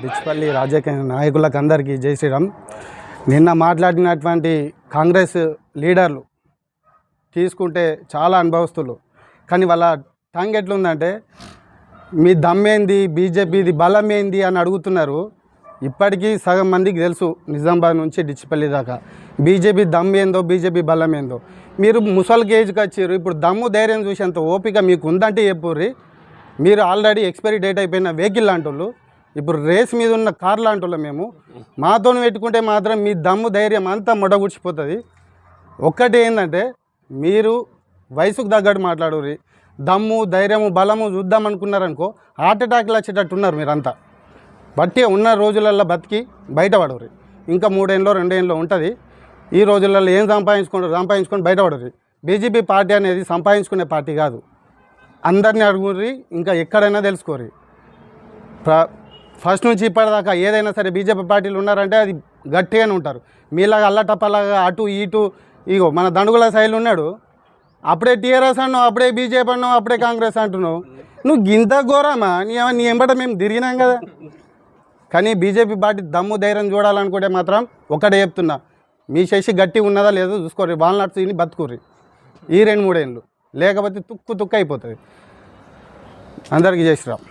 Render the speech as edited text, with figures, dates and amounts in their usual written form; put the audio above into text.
డిచ్పల్లి రాజకీయ నాయకులకు అందరికీ జై శ్రీరామ్. నిన్న మాట్లాడినటువంటి కాంగ్రెస్ లీడర్లు తీసుకుంటే చాలా అనుభవస్తులు, కానీ వాళ్ళ టంగ్ ఎట్లుందంటే మీ దమ్మేంది, బీజేపీది బలం ఏంది అని అడుగుతున్నారు. ఇప్పటికీ సగం మందికి తెలుసు నిజామాబాద్ నుంచి డిచ్పల్లి దాకా బీజేపీ దమ్ ఏందో, బీజేపీ బలం ఏందో. మీరు ముసలి గేజ్కి వచ్చారు, ఇప్పుడు దమ్ము ధైర్యం చూసేంత ఓపిక మీకు ఉందంటే చెప్పుర్రి. మీరు ఆల్రెడీ ఎక్స్పైరీ డేట్ అయిపోయిన వెహికల్ లాంటి వాళ్ళు, ఇప్పుడు రేస్ మీద ఉన్న కార్ లాంటి వాళ్ళు. మేము మాతో పెట్టుకుంటే మాత్రం మీ దమ్ము ధైర్యం అంతా మొడగుడిచిపోతుంది. ఒక్కటి ఏంటంటే మీరు వయసుకు తగ్గట్టు మాట్లాడుర్రి. దమ్ము ధైర్యము బలము చూద్దాం అనుకున్నారనుకో హార్ట్ అటాక్లు వచ్చేటట్టు ఉన్నారు మీరంతా. బట్టి ఉన్న రోజులలో బతికి బయటపడరు. ఇంకా 3 ఏళ్ళలో 2 ఏళ్ళలో ఉంటుంది. ఈ రోజులలో ఏం సంపాదించుకొని బయటపడరు. బీజేపీ పార్టీ అనేది సంపాదించుకునే పార్టీ కాదు. అందరినీ అడుగుర్రి, ఇంకా ఎక్కడైనా తెలుసుకోరి. ఫస్ట్ నుంచి ఇప్పటిదాకా ఏదైనా సరే బీజేపీ పార్టీలు ఉన్నారంటే అది గట్టిగానే ఉంటారు. మీలాగా అల్లటప్పలాగా అటు ఇటు ఇగో మన దండుగుల శైలి ఉన్నాడు. అప్పుడే టీఆర్ఎస్ అన్నావు, అప్పుడే బీజేపీ అన్నావు, అప్పుడే కాంగ్రెస్ అంటున్నావు. నువ్వు గింత ఘోరమా? నీ ఎంబట మేము తిరిగినాం కదా. కానీ బీజేపీ పార్టీ దమ్ము ధైర్యం చూడాలనుకుంటే మాత్రం ఒకటే చెప్తున్నా, మీ శశి గట్టి ఉన్నదా లేదో చూసుకోర్రి. వాల్నట్స్ తిని బతుకుర్రి ఈ 2-3 ఏళ్ళు, లేకపోతే తుక్కు అయిపోతుంది. అందరికీ జై శ్రీరామ్.